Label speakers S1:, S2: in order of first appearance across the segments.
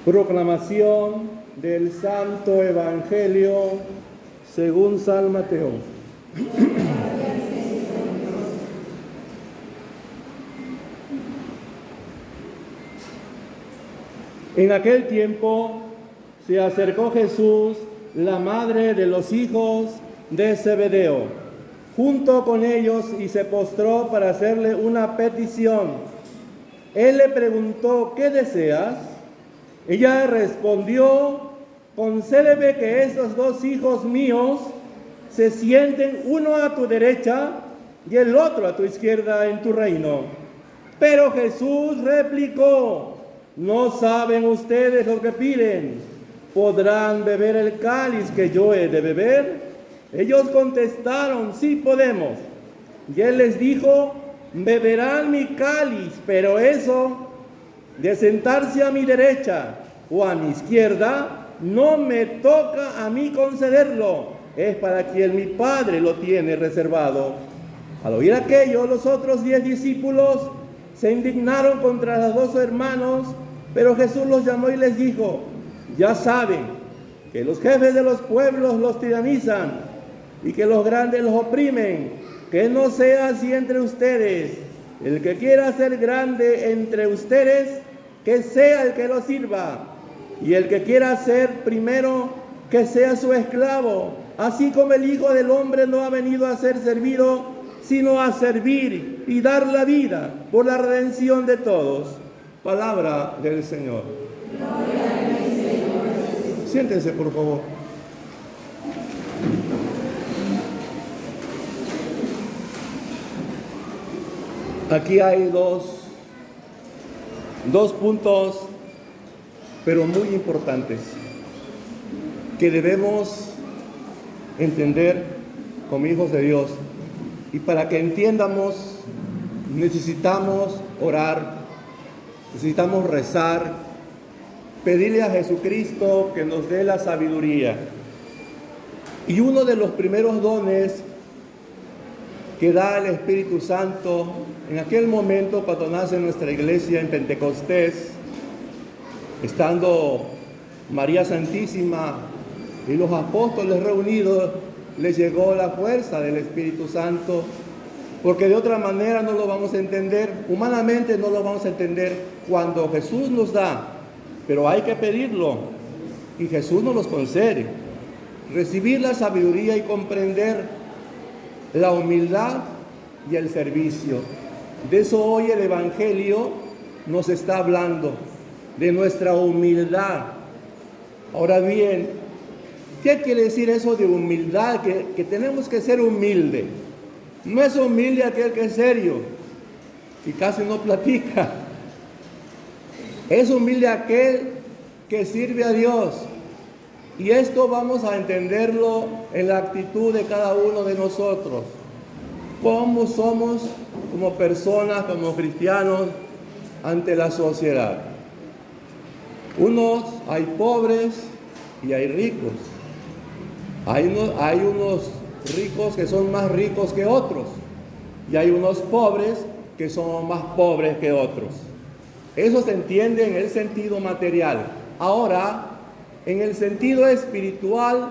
S1: Proclamación del Santo Evangelio según San Mateo. En aquel tiempo se acercó Jesús, la madre de los hijos de Zebedeo, junto con ellos y se postró para hacerle una petición. Él le preguntó: ¿qué deseas? Ella respondió: concédeme que estos dos hijos míos se sienten, uno a tu derecha y el otro a tu izquierda en tu reino. Pero Jesús replicó: ¿no saben ustedes lo que piden? ¿Podrán beber el cáliz que yo he de beber? Ellos contestaron: sí podemos. Y él les dijo: beberán mi cáliz, pero eso de sentarse a mi derecha o a mi izquierda no me toca a mí concederlo, es para quien mi Padre lo tiene reservado. Al oír aquello, los otros 10 discípulos se indignaron contra los 2 hermanos, pero Jesús los llamó y les dijo: ya saben que los jefes de los pueblos los tiranizan y que los grandes los oprimen. Que no sea así entre ustedes. El que quiera ser grande entre ustedes, que sea el que lo sirva. Y el que quiera ser primero, que sea su esclavo. Así como el Hijo del Hombre no ha venido a ser servido, sino a servir y dar la vida por la redención de todos. Palabra del Señor. Gloria al Señor. Siéntense, por favor. Aquí hay dos puntos, pero muy importantes, que debemos entender como hijos de Dios. Y para que entiendamos, necesitamos orar, necesitamos rezar, pedirle a Jesucristo que nos dé la sabiduría. Y uno de los primeros dones que da el Espíritu Santo en aquel momento, cuando nace nuestra iglesia en Pentecostés, estando María Santísima y los apóstoles reunidos, les llegó la fuerza del Espíritu Santo, porque de otra manera no lo vamos a entender, humanamente no lo vamos a entender cuando Jesús nos da, pero hay que pedirlo y Jesús nos los concede. Recibir la sabiduría y comprender la humildad y el servicio. De eso hoy el Evangelio nos está hablando, de nuestra humildad. Ahora bien, ¿qué quiere decir eso de humildad? Que tenemos que ser humildes. No es humilde aquel que es serio y casi no platica. Es humilde aquel que sirve a Dios. Y esto vamos a entenderlo en la actitud de cada uno de nosotros. Cómo somos como personas, como cristianos, ante la sociedad. Hay pobres y hay ricos. Hay unos ricos que son más ricos que otros. Y hay unos pobres que son más pobres que otros. Eso se entiende en el sentido material. Ahora, en el sentido espiritual,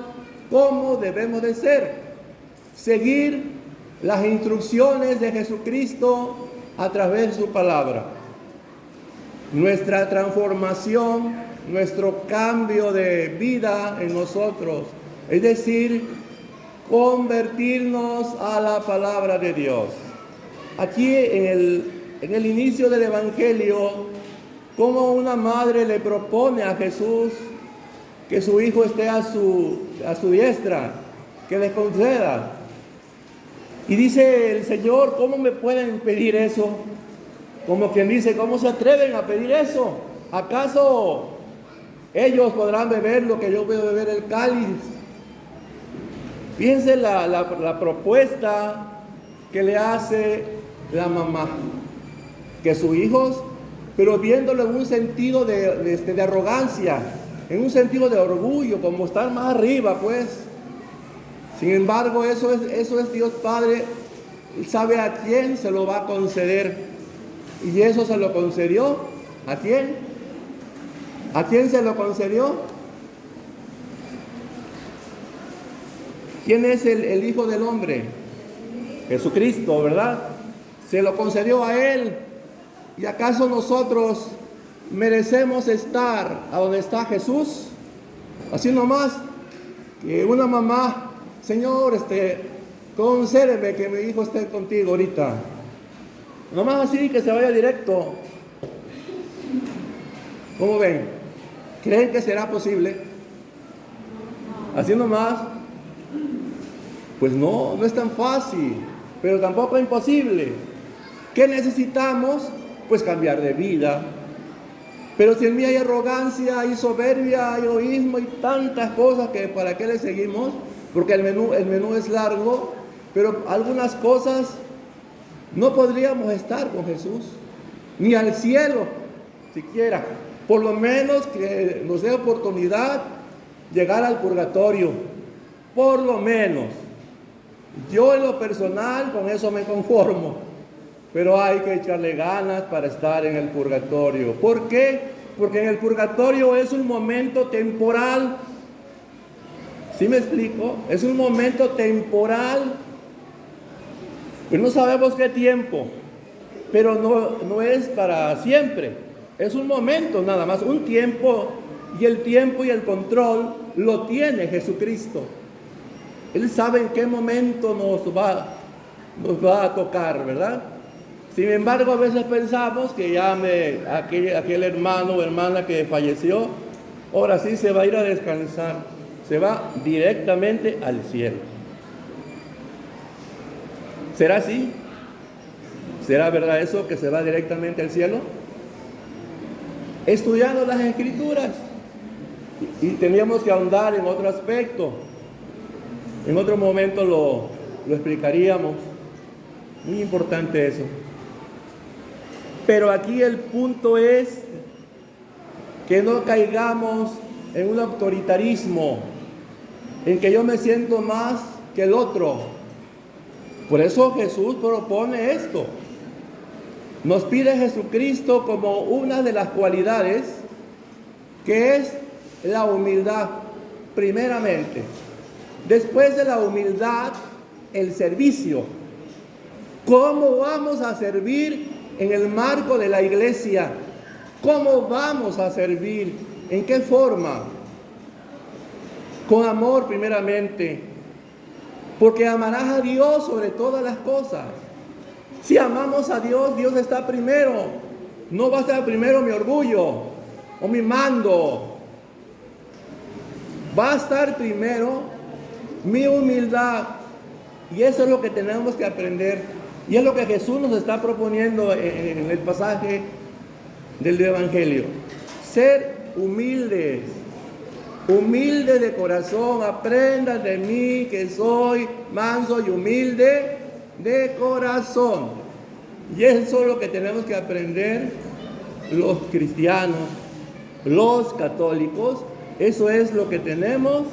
S1: ¿cómo debemos de ser? Seguir las instrucciones de Jesucristo a través de su palabra. Nuestra transformación, nuestro cambio de vida en nosotros, es decir, convertirnos a la palabra de Dios. Aquí en el inicio del Evangelio, como una madre le propone a Jesús que su hijo esté a su diestra, que le conceda. Y dice el Señor: ¿cómo me pueden pedir eso? Como quien dice: ¿cómo se atreven a pedir eso? ¿Acaso ellos podrán beber lo que yo voy a beber, el cáliz? Fíjense la propuesta que le hace la mamá, que sus hijos, pero viéndolo en un sentido de arrogancia, en un sentido de orgullo, como estar más arriba, pues. Sin embargo, eso es Dios Padre. Él sabe a quién se lo va a conceder. Y eso se lo concedió ¿a quién? ¿A quién se lo concedió? ¿Quién es el Hijo del Hombre? Jesucristo, ¿verdad? Se lo concedió a Él. ¿Y acaso nosotros merecemos estar a donde está Jesús? Así nomás, que una mamá, Señor, concédeme que mi hijo esté contigo ahorita. Nomás así, que se vaya directo. ¿Cómo ven? ¿Creen que será posible? Así nomás. Pues no es tan fácil, pero tampoco es imposible. ¿Qué necesitamos? Pues cambiar de vida. Pero si en mí hay arrogancia, hay soberbia, hay egoísmo y tantas cosas que para qué le seguimos, porque el menú es largo, pero algunas cosas no podríamos estar con Jesús, ni al cielo siquiera. Por lo menos que nos dé oportunidad llegar al purgatorio, por lo menos. Yo en lo personal con eso me conformo, pero hay que echarle ganas para estar en el purgatorio. ¿Por qué? Porque en el purgatorio es un momento temporal. ¿Sí me explico? Es un momento temporal. Pues no sabemos qué tiempo, pero no es para siempre. Es un momento nada más, un tiempo, y el tiempo y el control lo tiene Jesucristo. Él sabe en qué momento nos va a tocar, ¿verdad? Sin embargo, a veces pensamos que aquel hermano o hermana que falleció, ahora sí se va a ir a descansar, se va directamente al cielo. ¿Será así? ¿Será verdad eso, que se va directamente al cielo? Estudiando las Escrituras, y teníamos que ahondar en otro aspecto. En otro momento lo explicaríamos. Muy importante eso. Pero aquí el punto es que no caigamos en un autoritarismo, en que yo me siento más que el otro. Por eso Jesús propone esto. Nos pide Jesucristo como una de las cualidades, que es la humildad, primeramente. Después de la humildad, el servicio. ¿Cómo vamos a servir en el marco de la iglesia? ¿Cómo vamos a servir? ¿En qué forma? Con amor primeramente, porque amarás a Dios sobre todas las cosas. Si amamos a Dios, Dios está primero. No va a estar primero mi orgullo o mi mando. Va a estar primero mi humildad. Y eso es lo que tenemos que aprender. Y es lo que Jesús nos está proponiendo en el pasaje del Evangelio. Ser humildes. Humildes de corazón. Aprendan de mí que soy manso y humilde de corazón. Y eso es lo que tenemos que aprender los cristianos, los católicos. Eso es lo que tenemos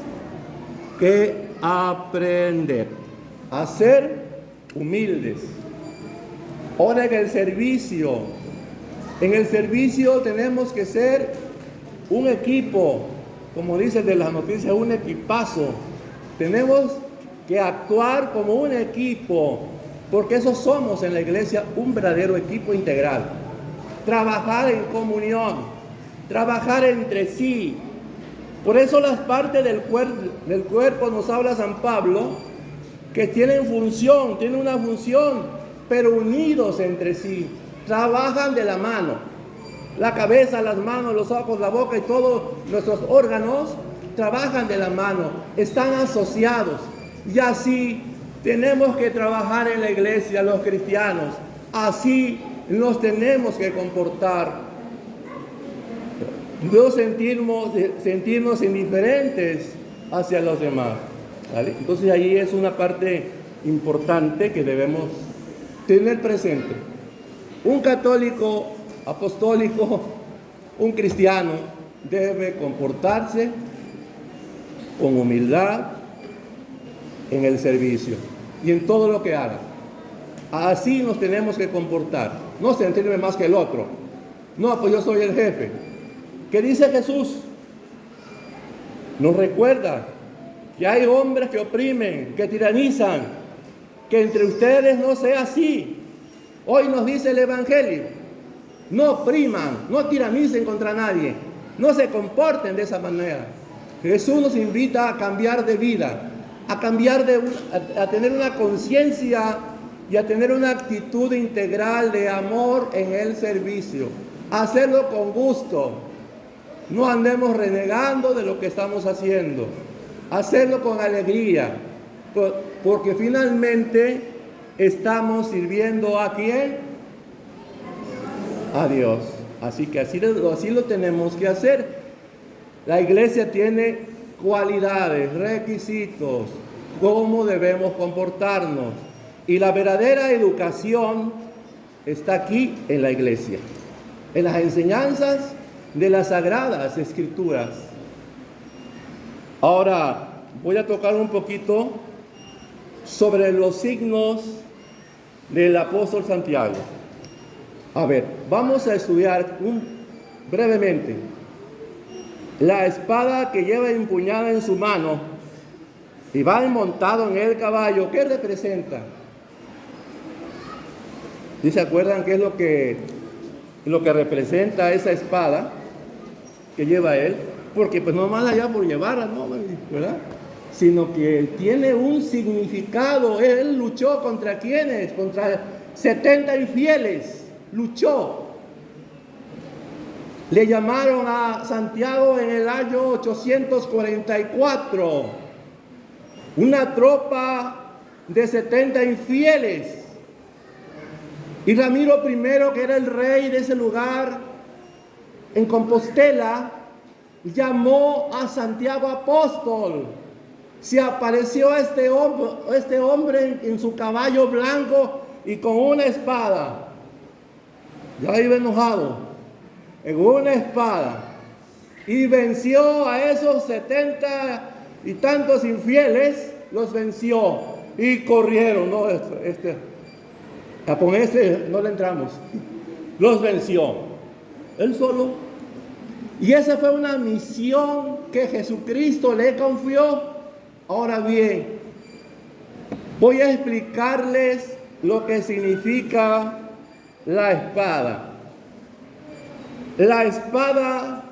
S1: que aprender, a ser humildes. Ahora en el servicio tenemos que ser un equipo, como dice de las noticias, un equipazo. Tenemos que actuar como un equipo, porque eso somos en la iglesia, un verdadero equipo integral. Trabajar en comunión, trabajar entre sí. Por eso las partes del cuerpo nos habla San Pablo, que tienen una función, pero unidos entre sí. Trabajan de la mano. La cabeza, las manos, los ojos, la boca y todos nuestros órganos trabajan de la mano, están asociados. Y así tenemos que trabajar en la iglesia, los cristianos. Así nos tenemos que comportar. No sentirnos indiferentes hacia los demás, ¿vale? Entonces ahí es una parte importante que debemos tener presente. Un católico apostólico, un cristiano, debe comportarse con humildad en el servicio y en todo lo que haga. Así nos tenemos que comportar. No sentirme más que el otro. No, pues yo soy el jefe. ¿Qué dice Jesús? Nos recuerda que hay hombres que oprimen, que tiranizan, que entre ustedes no sea así. Hoy nos dice el Evangelio, no opriman, no tiranicen contra nadie, no se comporten de esa manera. Jesús nos invita a cambiar de vida, a cambiar a tener una conciencia y a tener una actitud integral de amor en el servicio, a hacerlo con gusto. No andemos renegando de lo que estamos haciendo, hacerlo con alegría, porque finalmente estamos sirviendo ¿a quién? A Dios. Así que así lo tenemos que hacer. La iglesia tiene cualidades, requisitos, cómo debemos comportarnos. Y la verdadera educación está aquí en la iglesia, en las enseñanzas de las Sagradas Escrituras. Ahora voy a tocar un poquito sobre los signos del apóstol Santiago. A ver, vamos a estudiar brevemente. La espada que lleva empuñada en su mano y va montado en el caballo, ¿qué representa? ¿Sí se acuerdan qué es lo que representa esa espada que lleva él? Porque pues no más allá por llevarla, ¿no? ¿Verdad? Sino que tiene un significado. Él luchó contra ¿quiénes? Contra 70 infieles. Luchó. Le llamaron a Santiago en el año 844. Una tropa de 70 infieles. Y Ramiro I, que era el rey de ese lugar, en Compostela, llamó a Santiago apóstol. Se apareció este hombre en su caballo blanco y con una espada. Ya iba enojado, en una espada. Y venció a esos 70 y tantos infieles, los venció. Y corrieron, ¿no? Con este no le entramos. Los venció. Él solo. Y esa fue una misión que Jesucristo le confió. Ahora bien, voy a explicarles lo que significa la espada. La espada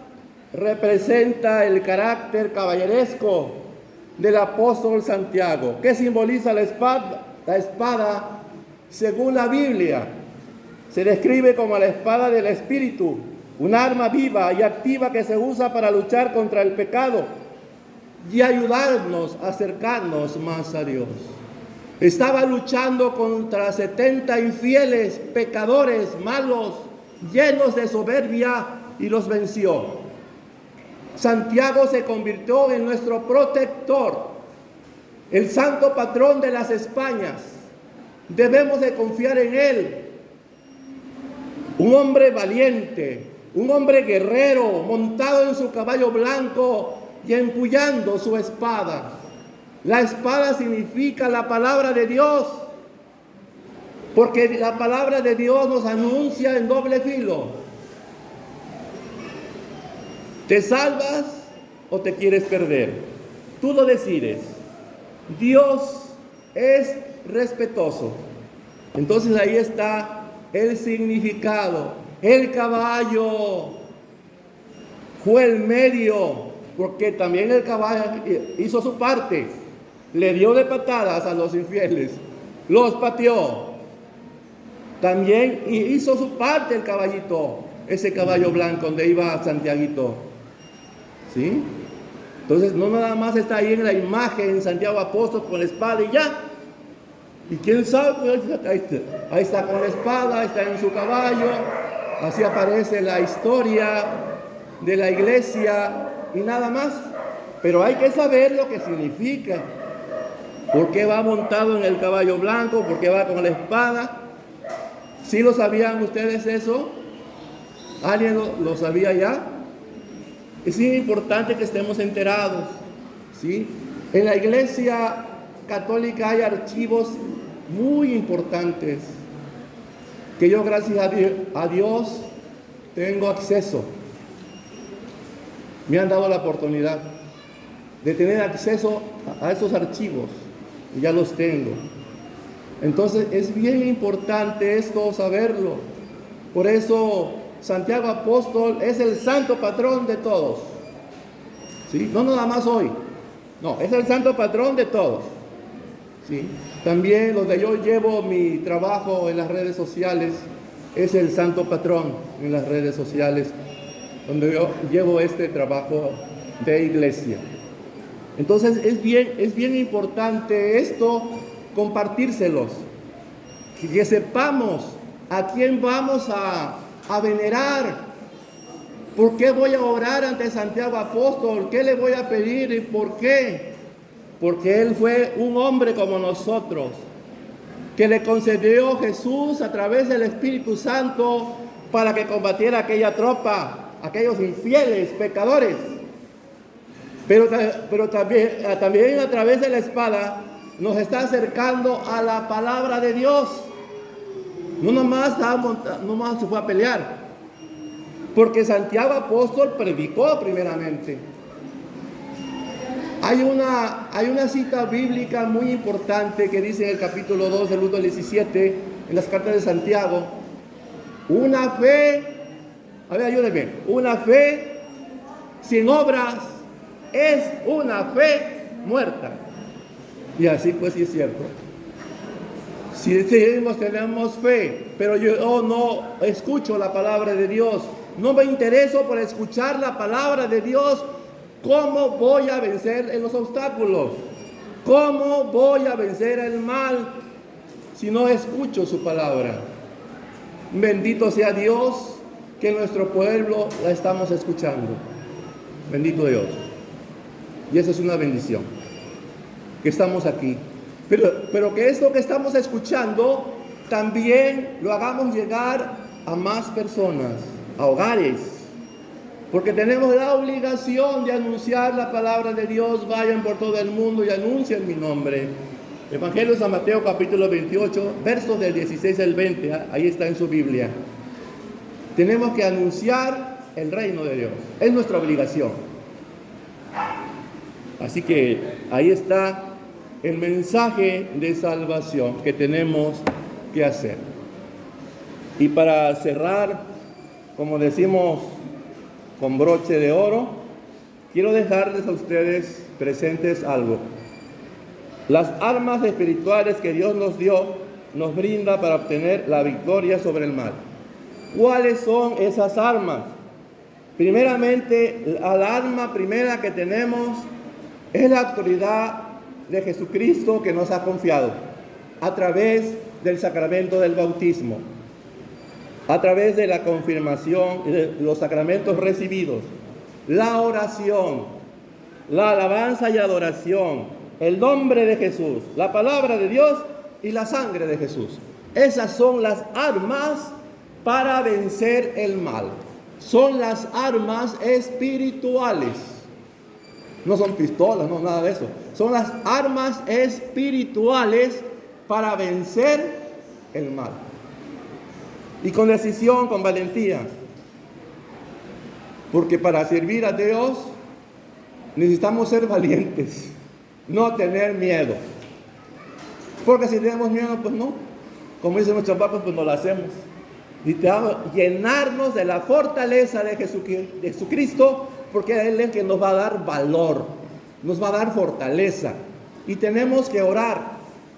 S1: representa el carácter caballeresco del apóstol Santiago. ¿Qué simboliza la espada? La espada, según la Biblia, se describe como la espada del Espíritu, un arma viva y activa que se usa para luchar contra el pecado y ayudarnos a acercarnos más a Dios. Estaba luchando contra 70 infieles, pecadores, malos, llenos de soberbia, y los venció. Santiago se convirtió en nuestro protector, el santo patrón de las Españas. Debemos de confiar en él. Un hombre valiente, un hombre guerrero, montado en su caballo blanco y empuñando su espada. La espada significa la palabra de Dios, porque la palabra de Dios nos anuncia en doble filo. ¿Te salvas o te quieres perder? Tú lo decides. Dios es respetuoso. Entonces ahí está el significado. El caballo fue el medio, porque también el caballo hizo su parte. Le dio de patadas a los infieles, los pateó. También hizo su parte el caballito, ese caballo blanco donde iba Santiaguito. ¿Sí? Entonces no nada más está ahí en la imagen Santiago apóstol con la espada y ya. Y quién sabe, pues, ahí está con la espada, ahí está en su caballo. Así aparece la historia de la iglesia y nada más. Pero hay que saber lo que significa. ¿Por qué va montado en el caballo blanco? ¿Por qué va con la espada? ¿Sí lo sabían ustedes eso? ¿Alguien lo sabía ya? Es importante que estemos enterados, ¿sí? En la iglesia católica hay archivos muy importantes que yo, gracias a Dios, tengo acceso. me han dado la oportunidad de tener acceso a esos archivos, y ya los tengo. Entonces es bien importante esto saberlo. Por eso Santiago Apóstol es el santo patrón de todos, ¿sí? No nada más hoy, no, es el santo patrón de todos, ¿sí? También donde yo llevo mi trabajo en las redes sociales, es el santo patrón en las redes sociales, donde yo llevo este trabajo de iglesia. Entonces es bien importante esto, compartírselos, que sepamos a quién vamos a venerar. ¿Por qué voy a orar ante Santiago Apóstol? ¿Qué le voy a pedir y por qué? Porque él fue un hombre como nosotros, que le concedió Jesús a través del Espíritu Santo para que combatiera aquella tropa, aquellos infieles, pecadores. Pero también a través de la espada nos está acercando a la palabra de Dios. No nomás se fue a pelear, porque Santiago Apóstol predicó primeramente. Hay una cita bíblica muy importante que dice en el capítulo 2 del 1 al 17, en las cartas de Santiago, una fe, a ver, ayúdenme, una fe sin obras es una fe muerta. Y así pues sí es cierto. Si decimos tenemos fe, pero yo no escucho la palabra de Dios, no me intereso por escuchar la palabra de Dios, ¿cómo voy a vencer en los obstáculos? ¿Cómo voy a vencer el mal si no escucho su palabra? Bendito sea Dios que nuestro pueblo la estamos escuchando. Bendito Dios. Y esa es una bendición, que estamos aquí. Pero que esto que estamos escuchando también lo hagamos llegar a más personas, a hogares. Porque tenemos la obligación de anunciar la palabra de Dios. Vayan por todo el mundo y anuncien mi nombre. Evangelio de San Mateo capítulo 28, versos del 16 al 20. Ahí está en su Biblia. Tenemos que anunciar el reino de Dios. Es nuestra obligación. Así que ahí está el mensaje de salvación que tenemos que hacer. Y para cerrar, como decimos, con broche de oro, quiero dejarles a ustedes presentes algo. Las armas espirituales que Dios nos dio, nos brinda para obtener la victoria sobre el mal. ¿Cuáles son esas armas? Primeramente, la arma primera que tenemos es la autoridad de Jesucristo que nos ha confiado a través del sacramento del bautismo, a través de la confirmación, de los sacramentos recibidos, la oración, la alabanza y adoración, el nombre de Jesús, la palabra de Dios y la sangre de Jesús. Esas son las armas para vencer el mal. Son las armas espirituales. No son pistolas, no, nada de eso. Son las armas espirituales para vencer el mal. Y con decisión, con valentía. Porque para servir a Dios necesitamos ser valientes, no tener miedo. Porque si tenemos miedo, pues no. Como dicen nuestros papas, pues no lo hacemos. Necesitamos llenarnos de la fortaleza de Jesucristo, porque Él es el que nos va a dar valor, nos va a dar fortaleza. Y tenemos que orar,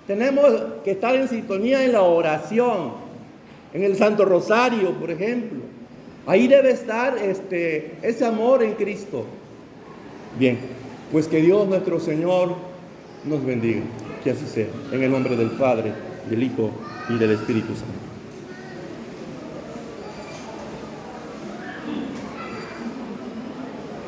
S1: tenemos que estar en sintonía en la oración, en el Santo Rosario, por ejemplo. Ahí debe estar ese amor en Cristo. Bien, pues que Dios nuestro Señor nos bendiga, que así sea, en el nombre del Padre, del Hijo y del Espíritu Santo.